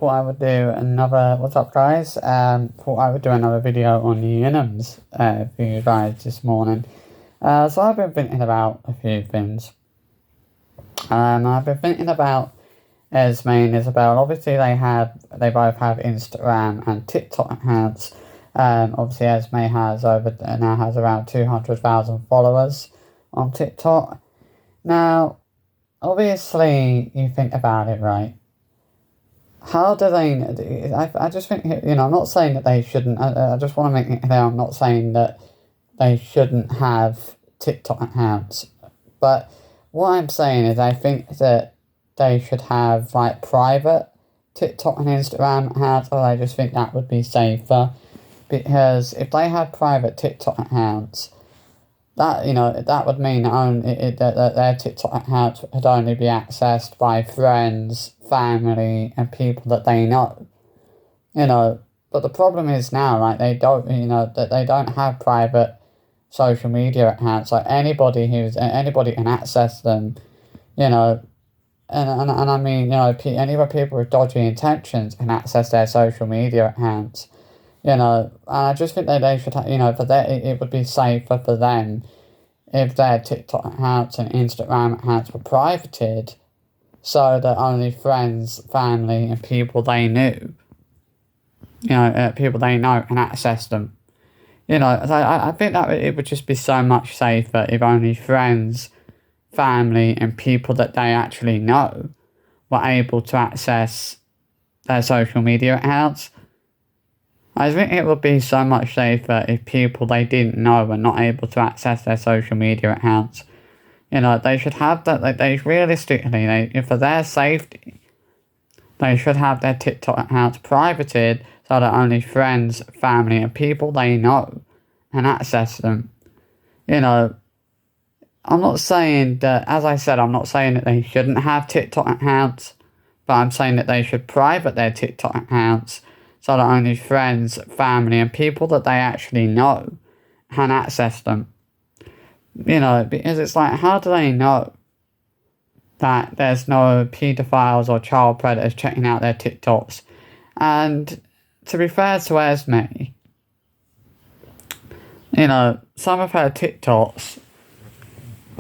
thought I would do another, what's up guys, thought I would do another video on the inghams for you guys this morning. So I've been thinking about a few things. I've been thinking about Esme and Isabelle. Obviously they both have Instagram and TikTok accounts. Obviously Esme now has around 200,000 followers on TikTok. Now, obviously you think about it, right? How do they... I just think, I'm not saying that they shouldn't... I just want to make it clear, I'm not saying that they shouldn't have TikTok accounts. But what I'm saying is I think that they should have, like, private TikTok and Instagram accounts, or I just think that would be safer. Because if they have private TikTok accounts, that would mean that their TikTok accounts would only be accessed by friends, family, and people that they know. But the problem is now, like, that they don't have private social media accounts. Like, anybody can access them, and I mean, any people with dodgy intentions can access their social media accounts. And I just think that they should, it would be safer for them if their TikTok accounts and Instagram accounts were privated, so that only friends, family, and people they knew, people they know can access them. I think that it would just be so much safer if only friends, family, and people that they actually know were able to access their social media accounts. I think it would be so much safer if people they didn't know were not able to access their social media accounts. They should have that. Realistically, for their safety, they should have their TikTok accounts privated so that only friends, family, and people they know can access them. I'm not saying that, as I said, I'm not saying that they shouldn't have TikTok accounts, but I'm saying that they should private their TikTok accounts so that only friends, family, and people that they actually know can access them. Because it's like, how do they know that there's no paedophiles or child predators checking out their TikToks? And to be fair to Esme, some of her TikToks,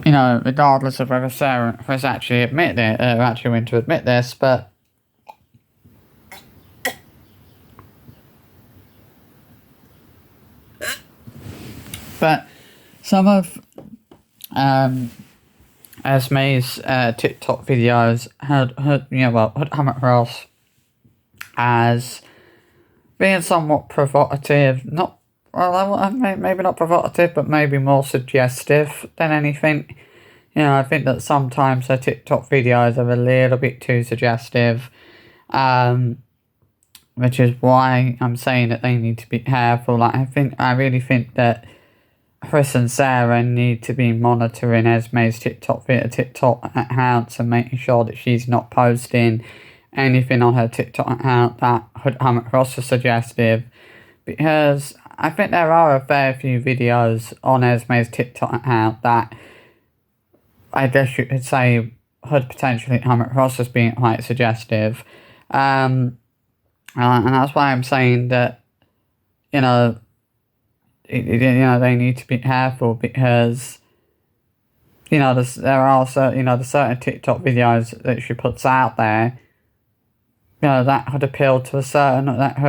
regardless of whether Sarah has actually willing to admit this, but some of Esme's TikTok videos had come across as being somewhat provocative, maybe not provocative, but maybe more suggestive than anything. I think that sometimes her TikTok videos are a little bit too suggestive, which is why I'm saying that they need to be careful. I really think that Chris and Sarah need to be monitoring Esme's TikTok accounts and making sure that she's not posting anything on her TikTok account that could come across as suggestive, because I think there are a fair few videos on Esme's TikTok account that I guess you could say could potentially come across as being quite suggestive, and that's why I'm saying that they need to be careful, because there are certain TikTok videos that she puts out there, that could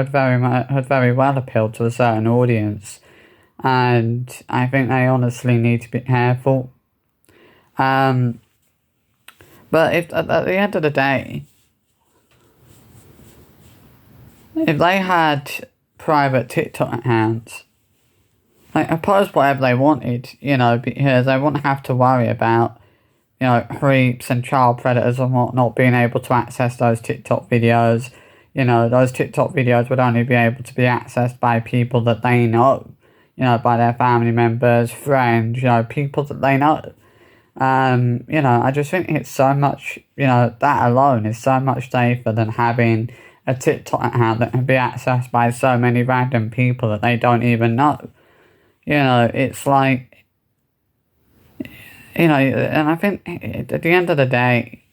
very well appeal to a certain audience, and I think they honestly need to be careful. But if at the end of the day, if they had private TikTok accounts, post whatever they wanted, because they wouldn't have to worry about, creeps and child predators and whatnot being able to access those TikTok videos. Those TikTok videos would only be able to be accessed by people that they know, by their family members, friends, people that they know. I just think it's so much, that alone is so much safer than having a TikTok account that can be accessed by so many random people that they don't even know. It's like, and I think at the end of the day,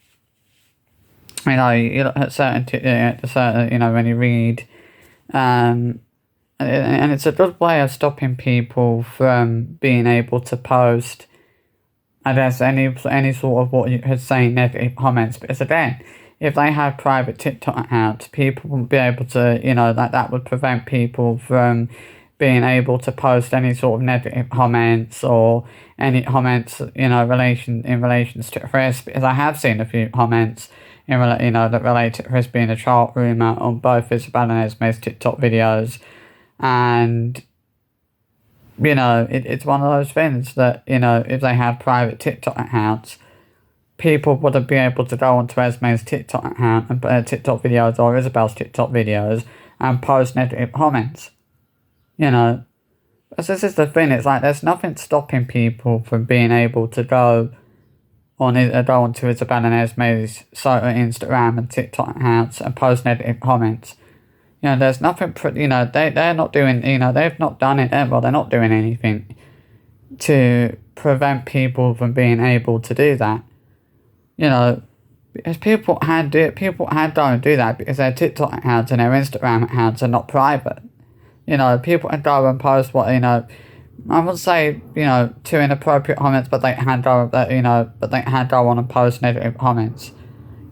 you look at certain, when you read, and it's a good way of stopping people from being able to post, I guess, any sort of what you could say negative comments. Because again, if they had private TikTok accounts, people wouldn't be able to, that would prevent people from being able to post any sort of negative comments or any comments, in relations to Chris. Because I have seen a few comments that relate to Chris being a child groomer on both Isabelle and Esme's TikTok videos, and it's one of those things that, if they had private TikTok accounts, people wouldn't be able to go onto Esme's TikTok account and TikTok videos or Isabelle's TikTok videos and post negative comments. Because this is the thing, it's like there's nothing stopping people from being able to go onto Isabelle and Esme's Instagram and TikTok accounts and post negative comments. There's nothing, they're not doing, they've not done it, well, they're not doing anything to prevent people from being able to do that. Because people don't do that because their TikTok accounts and their Instagram accounts are not private. People can go and post what, I would say, too inappropriate comments, but they can go, on and post negative comments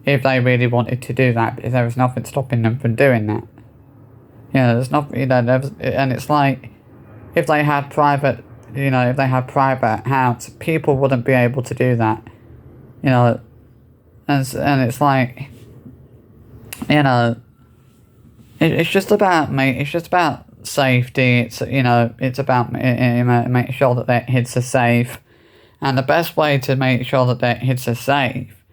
if they really wanted to do that, because there is nothing stopping them from doing that. There's nothing, and it's like, if they had private accounts, people wouldn't be able to do that. And it's like, it's just about safety. It's about making sure that their kids are safe, and the best way to make sure that their kids are safe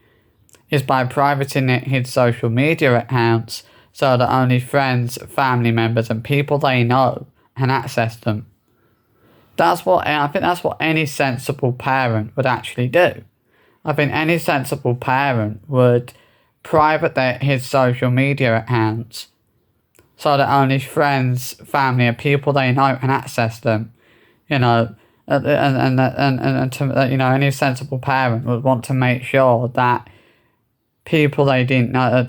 is by privating their kids' social media accounts so that only friends, family members, and people they know can access them. I think that's what any sensible parent would actually do. I think any sensible parent would private his social media accounts so that only friends, family, and people they know can access them. And any sensible parent would want to make sure that people they didn't know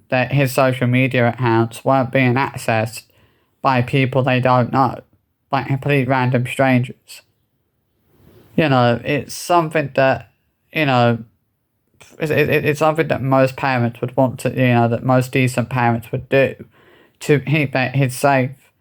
that his social media accounts weren't being accessed by people they don't know, like complete random strangers. It's something that, it's something that most parents would want to, that most decent parents would do to keep their kids safe,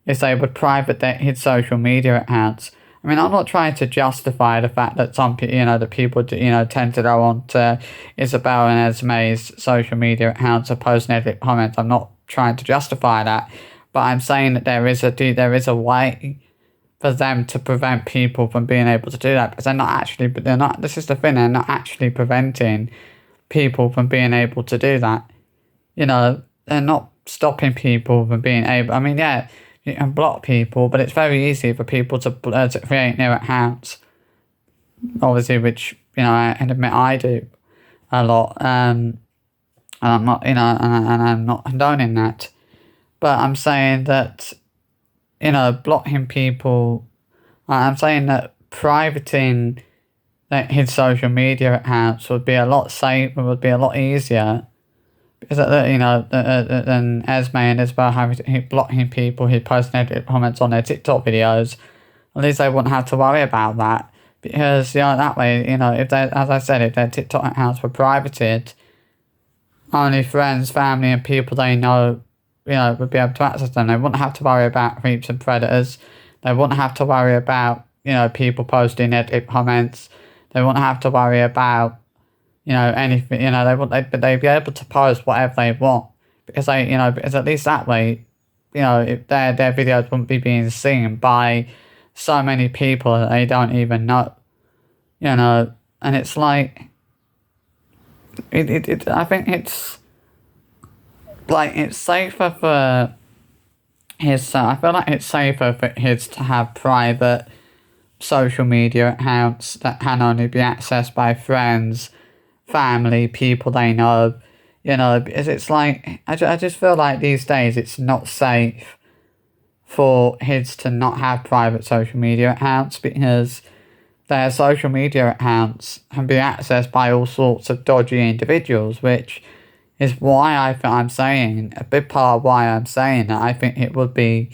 is they would private his social media accounts. I mean, I'm not trying to justify the fact that some people, that people, tend to go on to Isabelle and Esme's social media accounts and post negative comments. I'm not trying to justify that, but I'm saying that there is a way for them to prevent people from being able to do that, because this is the thing, they're not actually preventing people from being able to do that. They're not stopping people from being able, I mean, yeah, you can block people, but it's very easy for people to create new accounts, obviously, which, I admit I do a lot, and I'm not, and I'm not condoning that, but I'm saying that, blocking people, I'm saying that privating his social media accounts would be a lot safer, would be a lot easier, because than Esme and Isabelle having to keep blocking people who post negative comments on their TikTok videos. At least they wouldn't have to worry about that, because that way, if they, as I said, if their TikTok accounts were privated, only friends, family, and people they know, would be able to access them. They wouldn't have to worry about creeps and predators. They wouldn't have to worry about people posting negative comments. They wouldn't have to worry about anything. They'd be able to post whatever they want, because because at least that way, if their videos wouldn't be being seen by so many people that they don't even know. And it's like, I think it's like, it's safer for his. I feel like it's safer for his to have private social media accounts that can only be accessed by friends, family, people they know. Because it's like, I just feel like these days it's not safe for kids to not have private social media accounts, because their social media accounts can be accessed by all sorts of dodgy individuals, which is why I'm saying, a big part of why I'm saying that I think it would be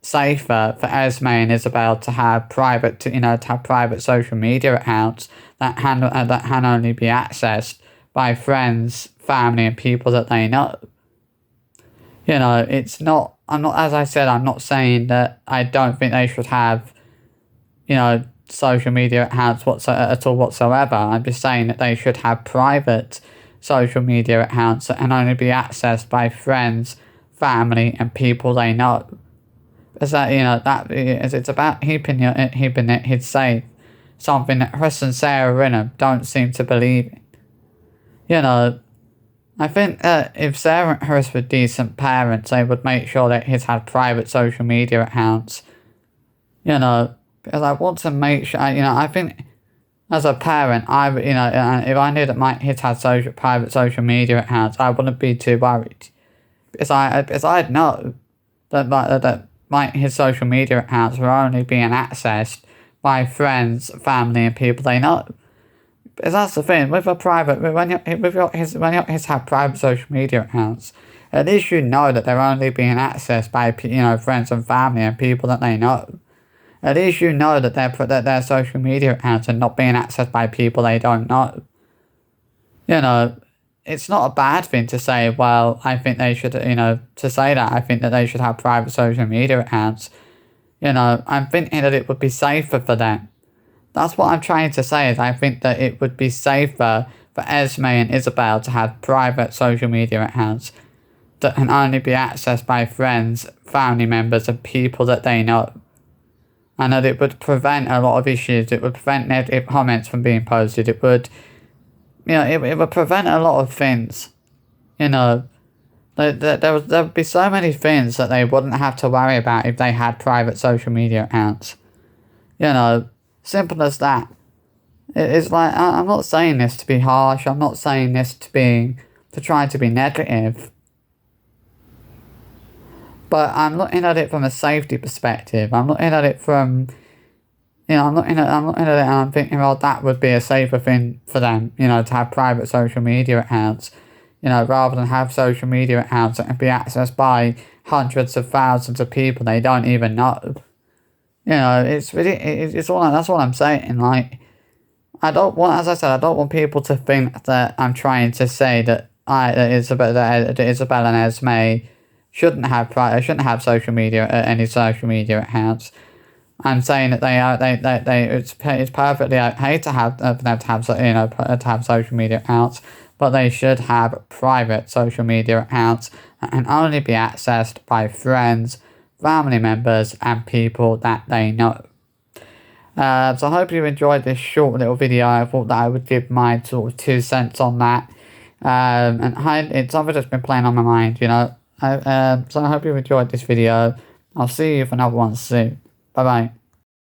safer for Esme and Isabelle to have private, to have private social media accounts that can only be accessed by friends, family, and people that they know. It's not. As I said, I'm not saying that I don't think they should have, social media accounts whatsoever. I'm just saying that they should have private social media accounts that can only be accessed by friends, family, and people they know. Is that it's about keeping it safe, something that Chris and Sarah Ingham don't seem to believe in. I think that if Sarah and Chris were decent parents, they would make sure that kids had private social media accounts. Because I want to make sure. I think as a parent, if I knew that my kids had private social media accounts, I wouldn't be too worried, because I'd know that his social media accounts were only being accessed by friends, family, and people they know. Because that's the thing with when your kids have private social media accounts, at least you know that they're only being accessed by friends and family and people that they know. At least you know that their social media accounts are not being accessed by people they don't know. It's not a bad thing to say, well, I think they should, to say that I think that they should have private social media accounts. I'm thinking that it would be safer for them. That's what I'm trying to say, is I think that it would be safer for Esme and Isabelle to have private social media accounts that can only be accessed by friends, family members, and people that they know. And that it would prevent a lot of issues. It would prevent negative comments from being posted. It would, it would prevent a lot of things. There would be so many things that they wouldn't have to worry about if they had private social media accounts. Simple as that. It's like, I'm not saying this to be harsh. I'm not saying this to try to be negative. But I'm looking at it from a safety perspective. I'm looking at it from, I'm looking at it and I'm thinking, well, that would be a safer thing for them, to have private social media accounts, rather than have social media accounts that can be accessed by hundreds of thousands of people they don't even know. It's really, it's all, that's what I'm saying. Like, as I said, I don't want people to think that I'm trying to say that Isabelle and Esme shouldn't have social media, any social media accounts. I'm saying that it's perfectly okay to have for them to have social media accounts, but they should have private social media accounts that can only be accessed by friends, family members, and people that they know. So I hope you enjoyed this short little video. I thought that I would give my sort of 2 cents on that. It's something that's been playing on my mind, So I hope you enjoyed this video. I'll see you for another one soon. Bye bye.